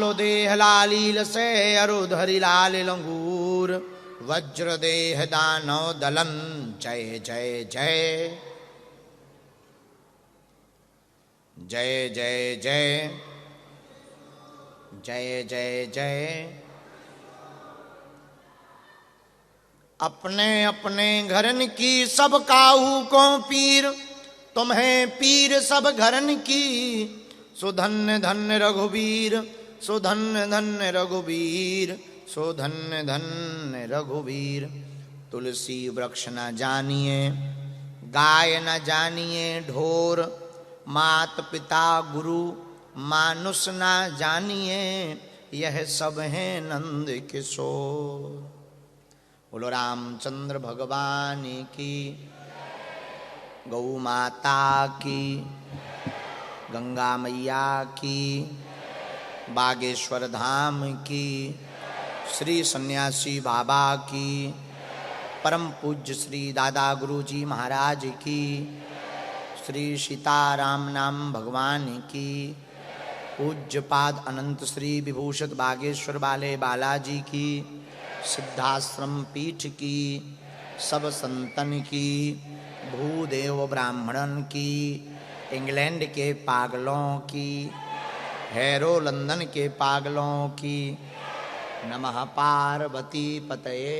लालो देह लालील से अरुधरि लाल लंगूर वज्र देह दानव दलन जय जय जय जय जय जय जय जय जय। अपने अपने घरन की सब काहू को पीर तुम्हें पीर सब घरन की सुधन्य धन्य रघुवीर सुधन्य धन्य रघुवीर सुधन्य धन्य रघुवीर। तुलसी वृक्ष न जानिए गाय न जानिए ढोर मात पिता गुरु मानुष न जानिए यह सब है नंद किशोर। बोलो रामचंद्र भगवान की गौ माता की गंगा मैया की बागेश्वर धाम की श्री सन्यासी बाबा की परम पूज्य श्री दादा गुरुजी महाराज की श्री सीताराम नाम भगवान की पूज्य पाद अनंत श्री विभूषित बागेश्वर वाले बालाजी की सिद्धाश्रम पीठ की सब संतन की भूदेव ब्राह्मणन की इंग्लैंड के पागलों की हैरो लंदन के पागलों की नमः पार्वती पतये।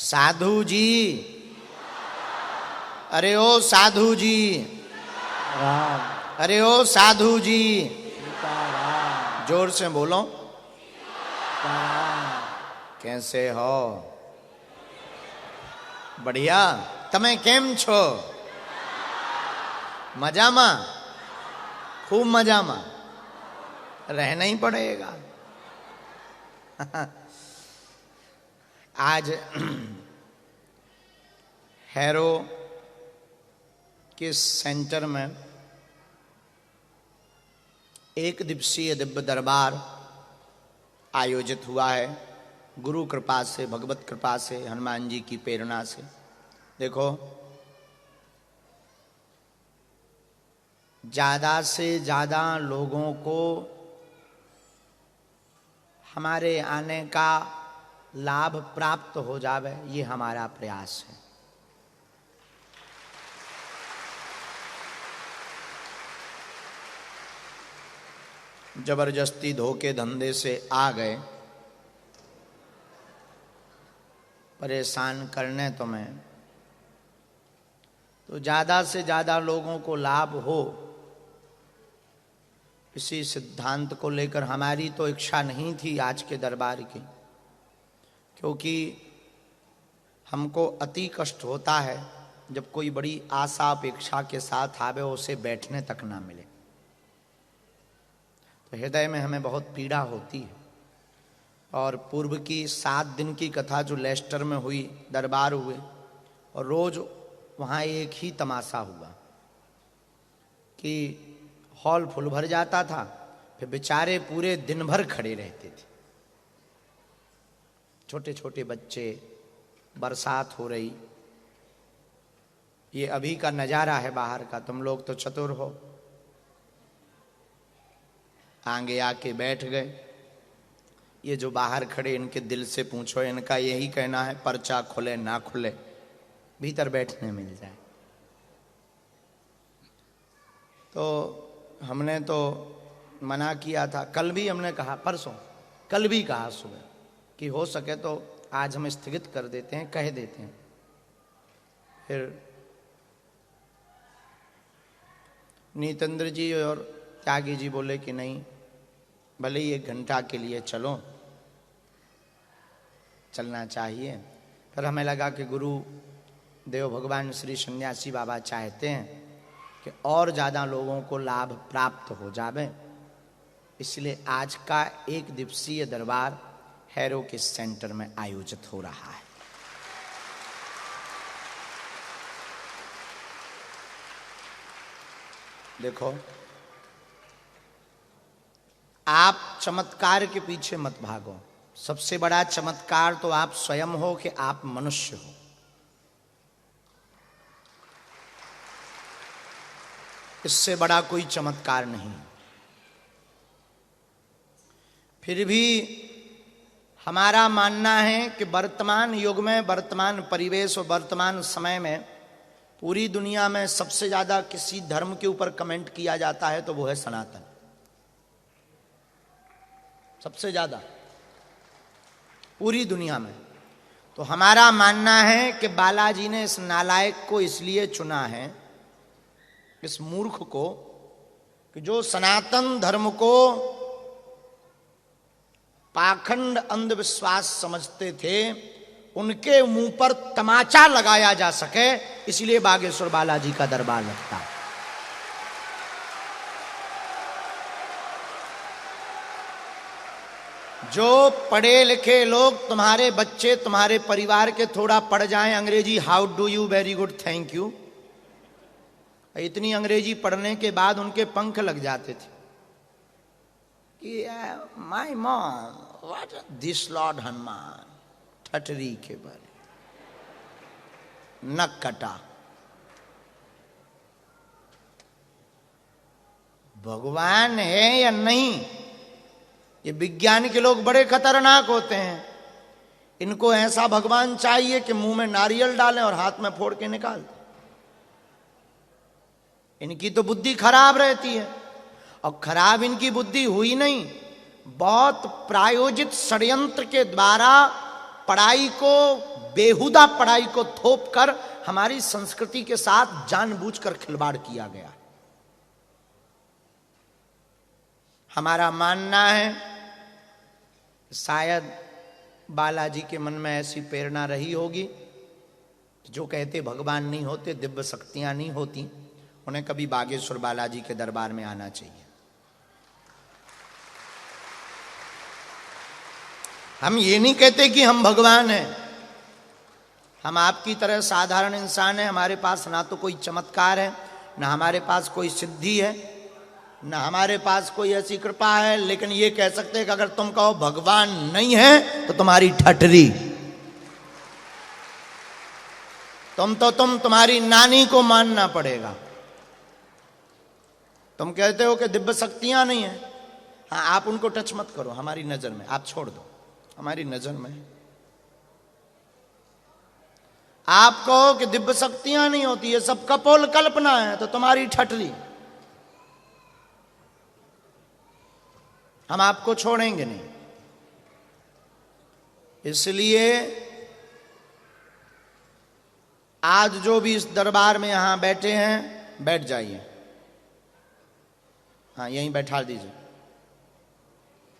साधु जी अरे ओ साधु जी अरे ओ साधु जी जोर से बोलो कैसे हो बढ़िया तमे केम छो मजा में खूब मजा में रहना ही पड़ेगा। आज हैरो के सेंटर में एक दिवसीय दिव्य दरबार आयोजित हुआ है गुरु कृपा से भगवत कृपा से हनुमान जी की प्रेरणा से। देखो ज़्यादा से ज़्यादा लोगों को हमारे आने का लाभ प्राप्त हो जावे ये हमारा प्रयास है। जबरदस्ती धोखे धंधे से आ गए परेशान करने तुम्हें तो ज़्यादा से ज़्यादा लोगों को लाभ हो इसी सिद्धांत को लेकर हमारी तो इच्छा नहीं थी आज के दरबार की, क्योंकि हमको अति कष्ट होता है जब कोई बड़ी आशा अपेक्षा के साथ आवे उसे बैठने तक ना मिले तो हृदय में हमें बहुत पीड़ा होती है। और पूर्व की 7 दिन की कथा जो लेस्टर में हुई दरबार हुए और रोज वहाँ एक ही तमाशा हुआ कि हॉल फुल भर जाता था फिर बेचारे पूरे दिन भर खड़े रहते थे। छोटे छोटे बच्चे बरसात हो रही ये अभी का नज़ारा है बाहर का, तुम लोग तो चतुर हो आगे आके बैठ गए। ये जो बाहर खड़े इनके दिल से पूछो इनका यही कहना है पर्चा खुले ना खुले भीतर बैठने मिल जाए। तो हमने तो मना किया था, कल भी हमने कहा परसों कल भी कहा सुबह कि हो सके तो आज हम स्थगित कर देते हैं कह देते हैं। फिर नीतेंद्र जी और त्यागी जी बोले कि नहीं भले ही 1 घंटा के लिए चलना चाहिए। फिर हमें लगा कि गुरु देव भगवान श्री सन्यासी बाबा चाहते हैं कि और ज़्यादा लोगों को लाभ प्राप्त हो जावे, इसलिए आज का 1 दिवसीय दरबार हैरो के सेंटर में आयोजित हो रहा है। देखो आप चमत्कार के पीछे मत भागो, सबसे बड़ा चमत्कार तो आप स्वयं हो कि आप मनुष्य हो। इससे बड़ा कोई चमत्कार नहीं। फिर भी हमारा मानना है कि वर्तमान युग में, वर्तमान परिवेश और वर्तमान समय में पूरी दुनिया में सबसे ज्यादा किसी धर्म के ऊपर कमेंट किया जाता है तो वो है सनातन। सबसे ज्यादा पूरी दुनिया में। तो हमारा मानना है कि बालाजी ने इस नालायक को इसलिए चुना है, इस मूर्ख को, कि जो सनातन धर्म को पाखंड अंधविश्वास समझते थे, उनके मुंह पर तमाचा लगाया जा सके, इसलिए बागेश्वर बालाजी का दरबार लगता है। जो पढ़े लिखे लोग, तुम्हारे बच्चे, तुम्हारे परिवार के थोड़ा पढ़ जाएं अंग्रेजी, how do you, very good, thank you, इतनी अंग्रेजी पढ़ने के बाद उनके पंख लग जाते थे कि my mom what this Lord Hanuman, ठटरी के बारे नक कटा। भगवान है या नहीं, ये विज्ञान के लोग बड़े खतरनाक होते हैं। इनको ऐसा भगवान चाहिए कि मुंह में नारियल डालें और हाथ में फोड़ के निकाल दें। इनकी तो बुद्धि खराब रहती है, और खराब इनकी बुद्धि हुई नहीं, बहुत प्रायोजित षड्यंत्र के द्वारा पढ़ाई को, बेहुदा पढ़ाई को थोप कर हमारी संस्कृति के साथ जानबूझकर खिलवाड़ किया गया। हमारा मानना है शायद बालाजी के मन में ऐसी प्रेरणा रही होगी, जो कहते भगवान नहीं होते, दिव्य शक्तियां नहीं होती, उन्हें कभी बागेश्वर बालाजी के दरबार में आना चाहिए। हम ये नहीं कहते कि हम भगवान हैं, हम आपकी तरह साधारण इंसान हैं। हमारे पास ना तो कोई चमत्कार है, ना हमारे पास कोई सिद्धि है, ना हमारे पास कोई ऐसी कृपा है, लेकिन ये कह सकते हैं कि अगर तुम कहो भगवान नहीं है तो तुम्हारी ठटरी, तुम्हारी नानी को मानना पड़ेगा। तुम कहते हो कि दिव्य शक्तियां नहीं है, हाँ आप उनको टच मत करो, हमारी नजर में आप छोड़ दो, हमारी नजर में। आप कहो कि दिव्य शक्तियां नहीं होती, ये सब कपोल कल्पना है, तो तुम्हारी ठटरी, हम आपको छोड़ेंगे नहीं। इसलिए आज जो भी इस दरबार में यहां बैठे हैं, बैठ जाइए, हाँ यहीं बैठा दीजिए,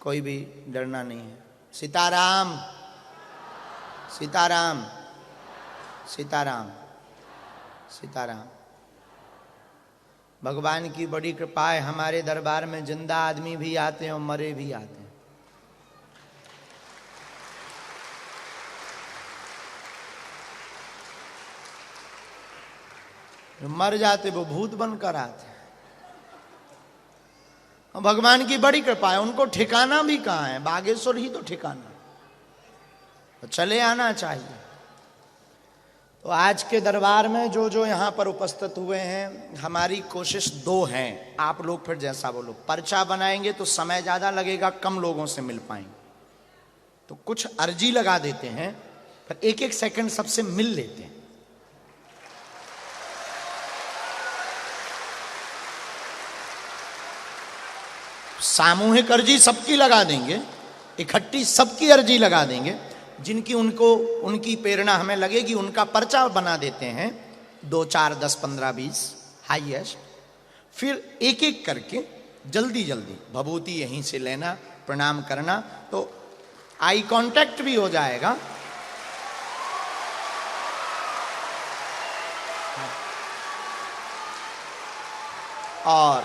कोई भी डरना नहीं है। सीताराम सीताराम सीताराम सीताराम। भगवान की बड़ी कृपा है, हमारे दरबार में जिंदा आदमी भी आते हैं और मरे भी आते हैं। मर जाते वो भूत बनकर आते हैं। भगवान की बड़ी कृपा है, उनको ठिकाना भी कहाँ है, बागेश्वर ही तो ठिकाना है, तो चले आना चाहिए। तो आज के दरबार में जो जो यहाँ पर उपस्थित हुए हैं, हमारी कोशिश दो हैं, आप लोग फिर जैसा बोलो। पर्चा बनाएंगे तो समय ज़्यादा लगेगा, कम लोगों से मिल पाएंगे, तो कुछ अर्जी लगा देते हैं, फिर एक एक सेकंड सबसे मिल लेते हैं। सामूहिक अर्जी सबकी लगा देंगे, इकट्ठी सबकी अर्जी लगा देंगे, जिनकी उनकी प्रेरणा हमें लगेगी, उनका पर्चा बना देते हैं, 2 4 10 15 20 हाईएस्ट। फिर एक एक करके जल्दी जल्दी भभूति यहीं से लेना, प्रणाम करना, तो आई कांटेक्ट भी हो जाएगा। और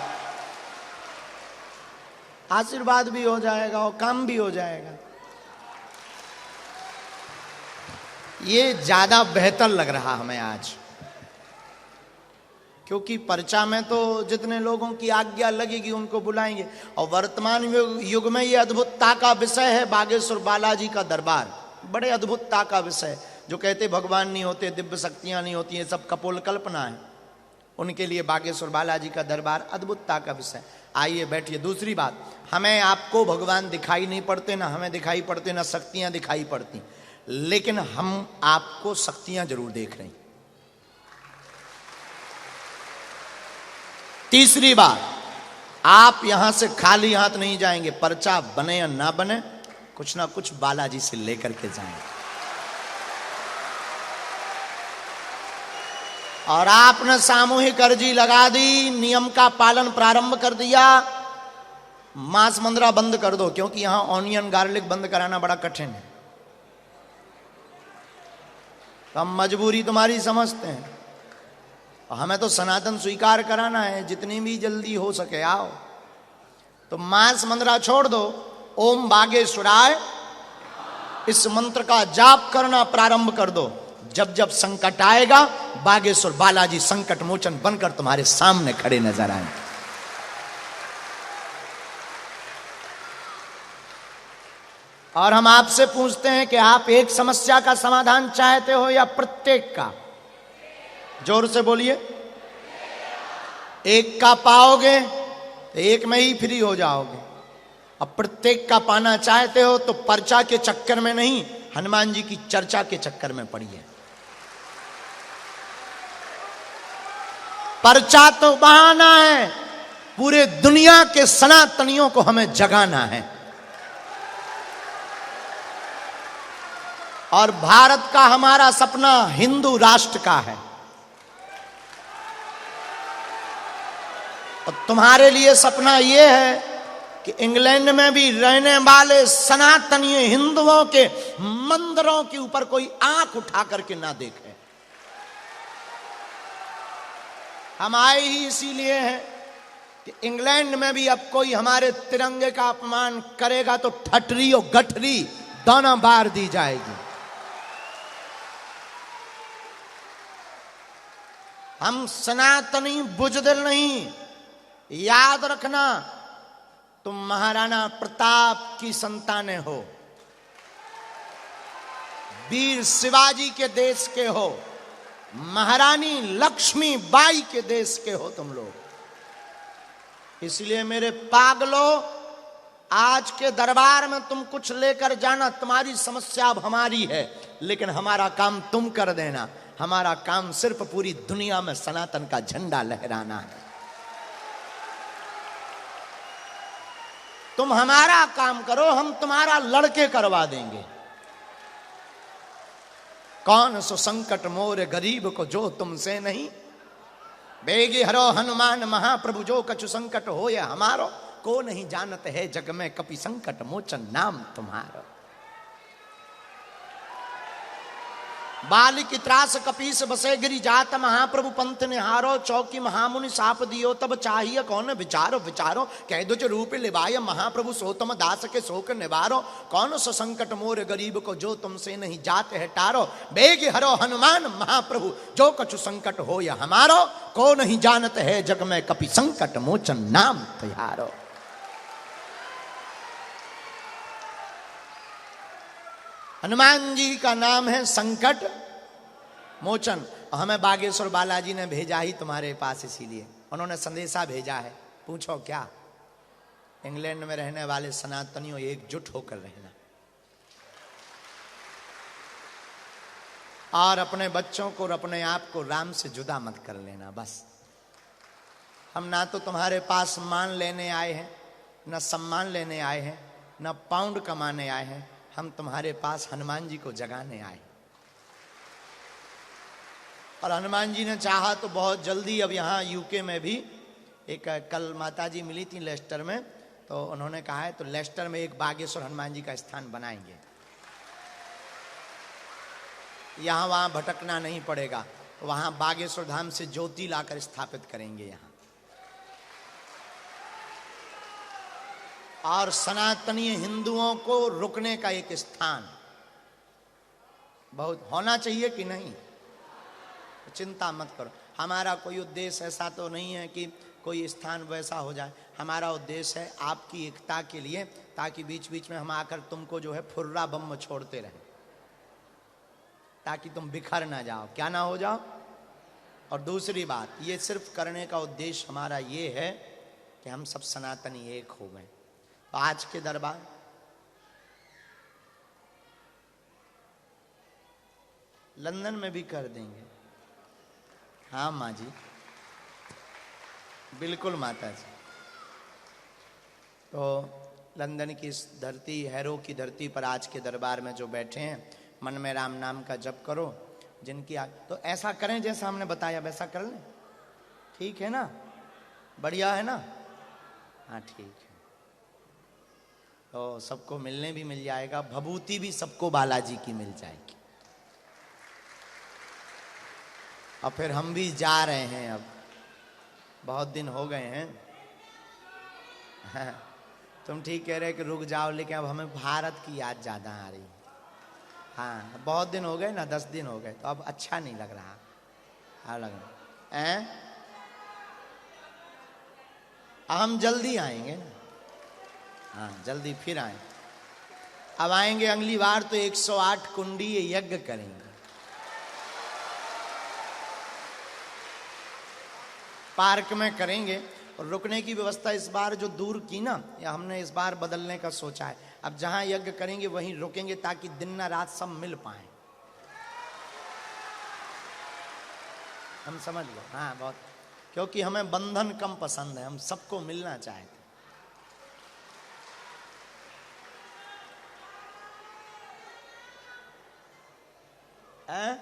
आशीर्वाद भी हो जाएगा और काम भी हो जाएगा। ये ज्यादा बेहतर लग रहा हमें आज, क्योंकि पर्चा में तो जितने लोगों की आज्ञा लगेगी उनको बुलाएंगे। और वर्तमान युग में ये अद्भुतता का विषय है बागेश्वर बालाजी का दरबार, बड़े अद्भुतता का विषय। जो कहते भगवान नहीं होते, दिव्य शक्तियां नहीं होती, ये सब कपोल कल्पना है, उनके लिए बागेश्वर बालाजी का दरबार अद्भुतता का विषय। आइए बैठिए। दूसरी बात, हमें आपको भगवान दिखाई नहीं पड़ते, ना हमें दिखाई पड़ते, ना शक्तियां दिखाई पड़ती, लेकिन हम आपको शक्तियां जरूर देख रहे हैं। तीसरी बात, आप यहां से खाली हाथ नहीं जाएंगे। पर्चा बने या ना बने, कुछ ना कुछ बालाजी से लेकर के जाएंगे। और आपने सामूहिक अर्जी लगा दी, नियम का पालन प्रारंभ कर दिया, मांस मंद्रा बंद कर दो, क्योंकि यहां ऑनियन गार्लिक बंद कराना बड़ा कठिन है। तो हम मजबूरी तुम्हारी समझते हैं, और हमें तो सनातन स्वीकार कराना है, जितनी भी जल्दी हो सके आओ। तो मांस मंद्रा छोड़ दो, ओम बागेश्वराय इस मंत्र का जाप करना प्रारंभ कर दो। जब जब संकट आएगा, बागेश्वर बालाजी संकट मोचन बनकर तुम्हारे सामने खड़े नजर आए। और हम आपसे पूछते हैं कि आप एक समस्या का समाधान चाहते हो या प्रत्येक का? जोर से बोलिए। एक का पाओगे तो एक में ही फ्री हो जाओगे। अब प्रत्येक का पाना चाहते हो तो पर्चा के चक्कर में नहीं, हनुमान जी की चर्चा के चक्कर में पड़िए। पर्चा तो बहाना है, पूरे दुनिया के सनातनियों को हमें जगाना है। और भारत का हमारा सपना हिंदू राष्ट्र का है। और तुम्हारे लिए सपना यह है कि इंग्लैंड में भी रहने वाले सनातनी हिंदुओं के मंदिरों के ऊपर कोई आंख उठा करके ना देखे। हम आए ही इसीलिए हैं कि इंग्लैंड में भी अब कोई हमारे तिरंगे का अपमान करेगा तो ठटरी और गठरी दोनों बार दी जाएगी। हम सनातनी बुजदिल नहीं। याद रखना, तुम महाराणा प्रताप की संतानें हो, वीर शिवाजी के देश के हो, महारानी लक्ष्मी बाई के देश के हो तुम लोग। इसलिए मेरे पागलों, आज के दरबार में तुम कुछ लेकर जाना, तुम्हारी समस्या अब हमारी है, लेकिन हमारा काम तुम कर देना। हमारा काम सिर्फ पूरी दुनिया में सनातन का झंडा लहराना है। तुम हमारा काम करो, हम तुम्हारा लड़के करवा देंगे। कौन सो संकट मोर गरीब को जो तुमसे नहीं, बेगी हरो हनुमान महाप्रभु जो कछु संकट हो या हमारो, को नहीं जानत है जग में कपि संकट मोचन नाम तुम्हारो। बालिक त्रास कपीस बसे गिरी जात महाप्रभु पंथ निहारो, चौकी महामुनि साप दियो तब चाहिए कौन विचारो विचारो, कह दुच रूप लिवाय महाप्रभु सोतम दास के शोक निवारो, कौन सो संकट मोर गरीब को जो तुमसे नहीं जात है टारो, बेग हरो हनुमान महाप्रभु जो कछु संकट हो या हमारो, को नहीं जानत है जग में कपि संकट मोचन नाम तुम्हारो। हनुमान जी का नाम है संकट मोचन। हमें बागेश्वर बालाजी ने भेजा ही तुम्हारे पास, इसीलिए उन्होंने संदेशा भेजा है। पूछो क्या? इंग्लैंड में रहने वाले सनातनियों, एकजुट होकर रहना और अपने बच्चों को और अपने आप को राम से जुदा मत कर लेना। बस हम ना तो तुम्हारे पास मान लेने आए हैं, न सम्मान लेने आए हैं, न पाउंड कमाने आए हैं। हम तुम्हारे पास हनुमान जी को जगाने आए। और हनुमान जी ने चाहा तो बहुत जल्दी, अब यहाँ यूके में भी एक, कल माता जी मिली थी लेस्टर में, तो उन्होंने कहा है तो लेस्टर में एक बागेश्वर हनुमान जी का स्थान बनाएंगे। यहाँ वहाँ भटकना नहीं पड़ेगा, वहाँ बागेश्वर धाम से ज्योति लाकर स्थापित करेंगे यहाँ। और सनातनी हिंदुओं को रुकने का एक स्थान बहुत होना चाहिए कि नहीं? चिंता मत करो, हमारा कोई उद्देश्य ऐसा तो नहीं है कि कोई स्थान वैसा हो जाए। हमारा उद्देश्य है आपकी एकता के लिए, ताकि बीच बीच में हम आकर तुमको जो है फुर्रा बम छोड़ते रहें, ताकि तुम बिखर ना जाओ। क्या ना हो जाओ? और दूसरी बात, ये सिर्फ करने का उद्देश्य हमारा ये है कि हम सब सनातनी एक हो गए। तो आज के दरबार लंदन में भी कर देंगे। हाँ माँ जी, बिल्कुल माता जी। तो लंदन की इस धरती, हैरो की धरती पर आज के दरबार में जो बैठे हैं, मन में राम नाम का जप करो। जिनकी तो ऐसा करें जैसा हमने बताया वैसा कर लें, ठीक है ना? बढ़िया है ना? हाँ ठीक है। तो सबको मिलने भी मिल जाएगा, भभूति भी सबको बालाजी की मिल जाएगी। और फिर हम भी जा रहे हैं, अब बहुत दिन हो गए हैं। हाँ, तुम ठीक कह रहे कि रुक जाओ, लेकिन अब हमें भारत की याद ज़्यादा आ रही है। हाँ, बहुत दिन हो गए ना, 10 दिन हो गए, तो अब अच्छा नहीं लग रहा। हाँ लग रहा है। हम जल्दी आएंगे ना। हाँ जल्दी फिर आए। अब आएंगे अगली बार तो 108 कुंडी यज्ञ करेंगे। पार्क में करेंगे। और रुकने की व्यवस्था इस बार जो दूर की ना, या हमने इस बार बदलने का सोचा है। अब जहां यज्ञ करेंगे वहीं रुकेंगे, ताकि दिन ना रात सब मिल पाए। हम समझ लो। हाँ बहुत, क्योंकि हमें बंधन कम पसंद है, हम सबको मिलना चाहते हैं।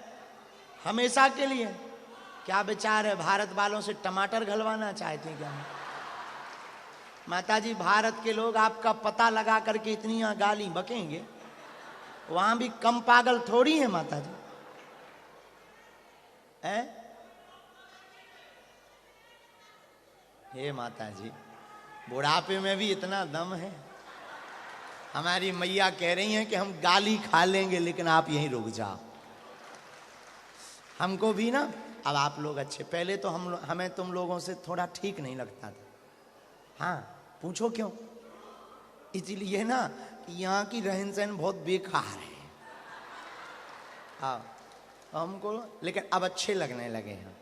हमेशा के लिए क्या विचार है? भारत वालों से टमाटर घलवाना चाहते हैं क्या? माता जी, भारत के लोग आपका पता लगा करके इतनी गाली बकेंगे, वहां भी कम पागल थोड़ी है माता जी। हैं? हे माता जी, बुढ़ापे में भी इतना दम है। हमारी मैया कह रही हैं कि हम गाली खा लेंगे, लेकिन आप यहीं रुक जाओ। हमको भी ना, अब आप लोग अच्छे, पहले तो हमें तुम लोगों से थोड़ा ठीक नहीं लगता था। हाँ पूछो क्यों? इसलिए ना कि यहाँ की रहन सहन बहुत बेकार है। हाँ हमको, लेकिन अब अच्छे लगने लगे हैं।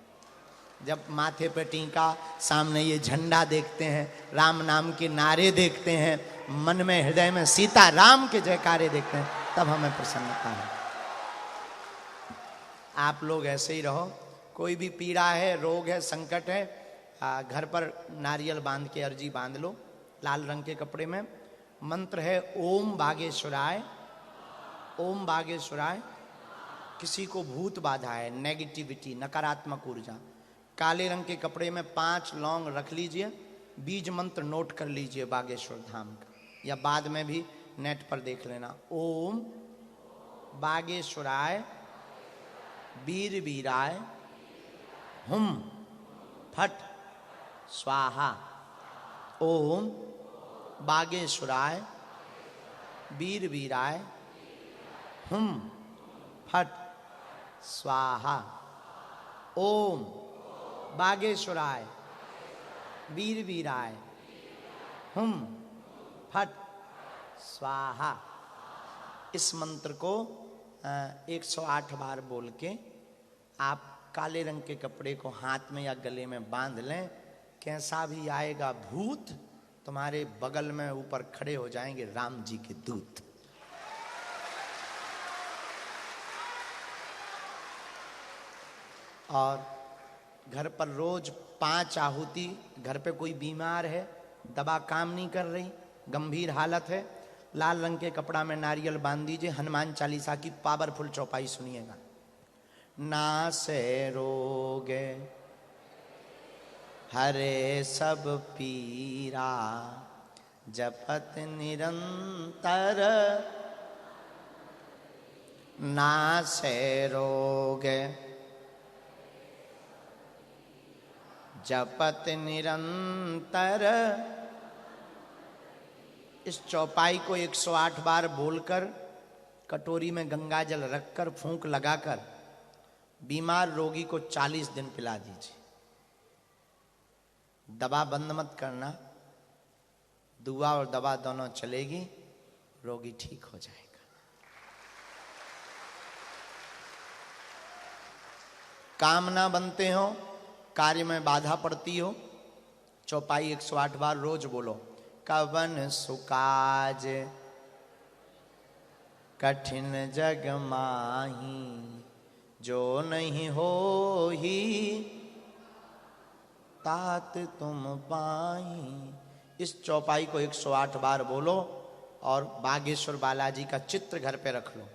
जब माथे पे टीका, सामने ये झंडा देखते हैं, राम नाम के नारे देखते हैं, मन में हृदय में सीता राम के जयकारे देखते हैं, तब हमें प्रसन्नता है। आप लोग ऐसे ही रहो। कोई भी पीड़ा है, रोग है, संकट है, घर पर नारियल बांध के अर्जी बांध लो, लाल रंग के कपड़े में। मंत्र है ओम बागेश्वराय, ओम बागेश्वराय। किसी को भूत बाधा है, नेगेटिविटी, नकारात्मक ऊर्जा, काले रंग के कपड़े में 5 लौंग रख लीजिए, बीज मंत्र नोट कर लीजिए बागेश्वर धाम का, या बाद में भी नेट पर देख लेना। ओम बागेश्वराय वीर वीराय हुम फट स्वाहा। ओम बागेश्वराय वीर वीराय हुम फट स्वाहा। ओम बागेश्वराय वीर वीराय हुम फट स्वाहा। इस मंत्र को 108 बार बोल के आप काले रंग के कपड़े को हाथ में या गले में बांध लें। कैसा भी आएगा भूत, तुम्हारे बगल में ऊपर खड़े हो जाएंगे राम जी के दूत। और घर पर रोज 5 आहुति। घर पे कोई बीमार है, दवा काम नहीं कर रही, गंभीर हालत है, लाल रंग के कपड़ा में नारियल बांध दीजिए। हनुमान चालीसा की पावरफुल चौपाई सुनिएगा। नासे रोग हरे सब पीरा, जपत निरंतर। नासे रोग जपत निरंतर। इस चौपाई को 108 बार बोलकर, कटोरी में गंगा जल रखकर, फूंक लगाकर बीमार रोगी को 40 दिन पिला दीजिए। दवा बंद मत करना, दुआ और दवा दोनों चलेगी, रोगी ठीक हो जाएगा। कामना बनते हो, कार्य में बाधा पड़ती हो। चौपाई 108 बार रोज बोलो। कवन सुकाज कठिन जग माही, जो नहीं हो ही तात तुम पाही। इस चौपाई को 108 बार बोलो और बागेश्वर बालाजी का चित्र घर पे रख लो,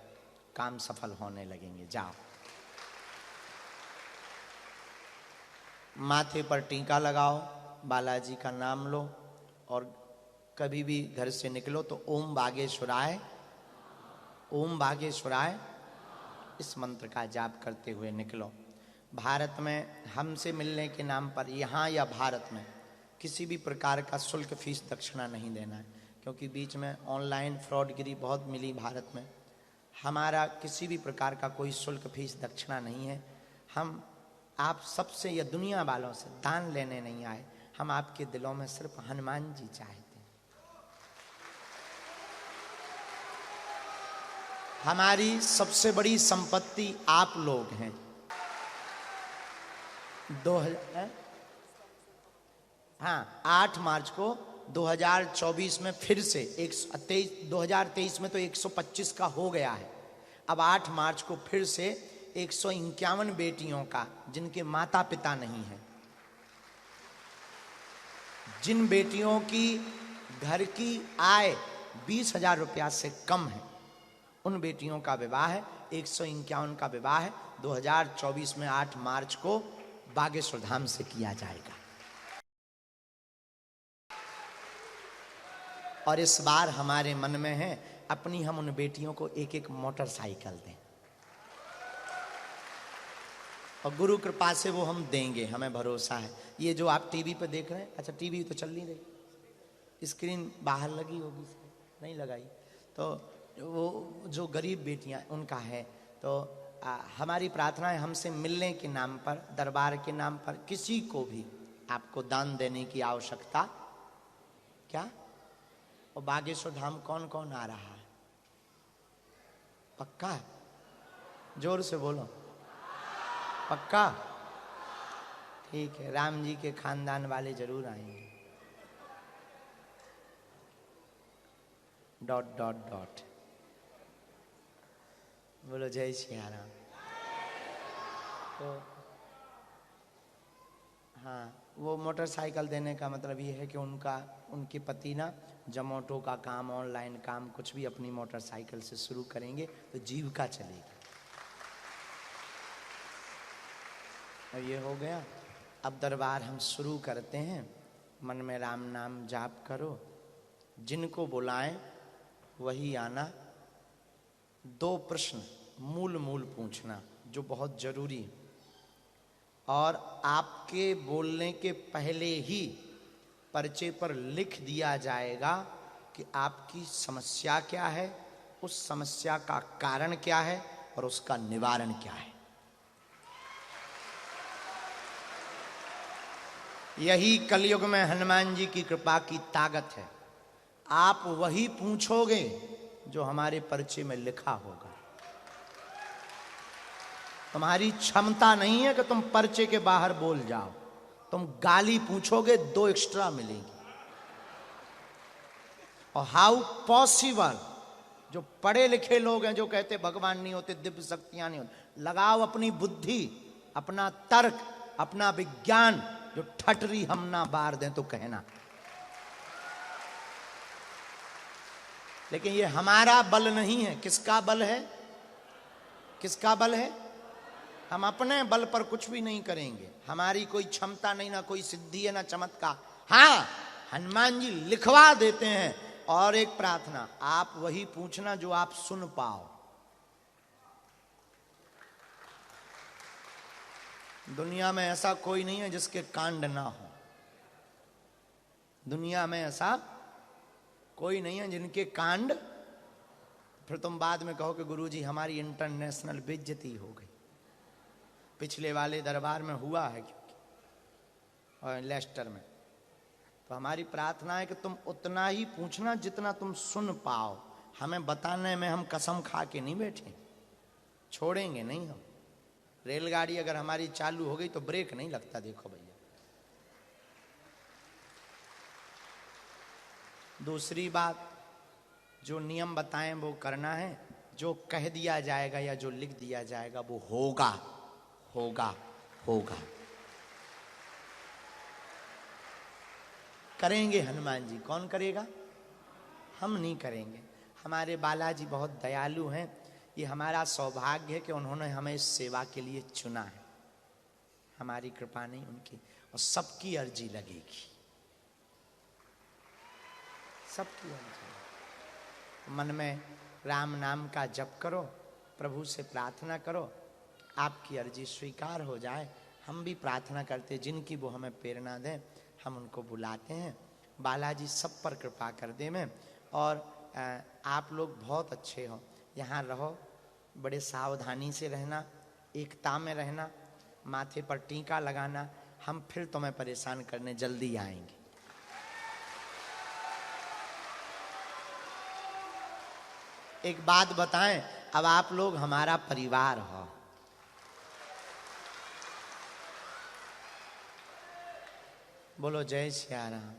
काम सफल होने लगेंगे। जाओ, माथे पर टीका लगाओ, बालाजी का नाम लो और कभी भी घर से निकलो तो ओम बागेश्वराय, ओम बागेश्वराय इस मंत्र का जाप करते हुए निकलो। भारत में हमसे मिलने के नाम पर, यहाँ या भारत में, किसी भी प्रकार का शुल्क फीस दक्षिणा नहीं देना है, क्योंकि बीच में ऑनलाइन फ्रॉडगिरी बहुत मिली भारत में। हमारा किसी भी प्रकार का कोई शुल्क फीस दक्षिणा नहीं है। हम आप सबसे या दुनिया वालों से दान लेने नहीं आए, हम आपके दिलों में सिर्फ हनुमान जी चाहते हैं। हमारी सबसे बड़ी संपत्ति आप लोग हैं। 8 मार्च को 2024 में फिर से 2023 में तो 125 का हो गया है। अब 8 मार्च को फिर से 151 बेटियों का, जिनके माता पिता नहीं हैं, जिन बेटियों की घर की आय 20,000 रुपया से कम है, उन बेटियों का विवाह है। 151 का विवाह है 2024 में 8 मार्च को बागेश्वर धाम से किया जाएगा। और इस बार हमारे मन में है अपनी हम उन बेटियों को एक एक मोटरसाइकिल दें, और गुरु कृपा से वो हम देंगे, हमें भरोसा है। ये जो आप टीवी पे देख रहे हैं, अच्छा टीवी तो चल नहीं रही, स्क्रीन बाहर लगी होगी, नहीं लगाई, तो वो जो गरीब बेटियां उनका है। तो हमारी प्रार्थना है हमसे मिलने के नाम पर, दरबार के नाम पर किसी को भी आपको दान देने की आवश्यकता क्या। और बागेश्वर धाम कौन कौन आ रहा है? पक्का? जोर से बोलो, पक्का? ठीक है, राम जी के खानदान वाले जरूर आएंगे। ... बोलो जय श्री राम। तो हाँ, वो मोटरसाइकिल देने का मतलब ये है कि उनके पति ना जोमैटो का काम, ऑनलाइन काम, कुछ भी अपनी मोटरसाइकिल से शुरू करेंगे तो जीविका चलेगी। अब ये हो गया। अब दरबार हम शुरू करते हैं। मन में राम नाम जाप करो, जिनको बुलाएं वही आना। 2 प्रश्न मूल पूछना जो बहुत जरूरी है, और आपके बोलने के पहले ही पर्चे पर लिख दिया जाएगा कि आपकी समस्या क्या है, उस समस्या का कारण क्या है और उसका निवारण क्या है। यही कलयुग में हनुमान जी की कृपा की ताकत है। आप वही पूछोगे जो हमारे पर्चे में लिखा होगा। तुम्हारी क्षमता नहीं है कि तुम पर्चे के बाहर बोल जाओ। तुम गाली पूछोगे 2 एक्स्ट्रा मिलेगी। और हाउ पॉसिबल, जो पढ़े लिखे लोग हैं जो कहते भगवान नहीं होते, दिव्य शक्तियां नहीं होती, लगाओ अपनी बुद्धि, अपना तर्क, अपना विज्ञान, जो ठटरी हम ना बार दें तो कहना। लेकिन ये हमारा बल नहीं है। किसका बल है? किसका बल है? हम अपने बल पर कुछ भी नहीं करेंगे। हमारी कोई क्षमता नहीं, ना कोई सिद्धि है, ना चमत्कार। हाँ, हनुमान जी लिखवा देते हैं। और एक प्रार्थना, आप वही पूछना जो आप सुन पाओ। दुनिया में ऐसा कोई नहीं है जिसके कांड ना हो। दुनिया में ऐसा कोई नहीं है जिनके कांड, फिर तुम बाद में कहो कि गुरुजी हमारी इंटरनेशनल बेइज्जती हो गई। पिछले वाले दरबार में हुआ है, क्योंकि और लेस्टर में। तो हमारी प्रार्थना है कि तुम उतना ही पूछना जितना तुम सुन पाओ। हमें बताने में हम कसम खा के नहीं बैठे, छोड़ेंगे नहीं हम। रेलगाड़ी अगर हमारी चालू हो गई तो ब्रेक नहीं लगता, देखो भैया। दूसरी बात, जो नियम बताएं वो करना है, जो कह दिया जाएगा या जो लिख दिया जाएगा वो होगा होगा होगा। करेंगे हनुमान जी, कौन करेगा? हम नहीं करेंगे। हमारे बालाजी बहुत दयालु हैं, ये हमारा सौभाग्य है कि उन्होंने हमें इस सेवा के लिए चुना है, हमारी कृपा नहीं उनकी। और सबकी अर्जी लगेगी, सबकी अर्जी। मन में राम नाम का जप करो, प्रभु से प्रार्थना करो, आपकी अर्जी स्वीकार हो जाए। हम भी प्रार्थना करते, जिनकी वो हमें प्रेरणा दें हम उनको बुलाते हैं। बालाजी सब पर कृपा कर दे में। और आप लोग बहुत अच्छे हो, यहाँ रहो, बड़े सावधानी से रहना, एकता में रहना, माथे पर टीका लगाना। हम फिर तुम्हें परेशान करने जल्दी आएंगे। एक बात बताएं, अब आप लोग हमारा परिवार हो। बोलो जय सिया राम।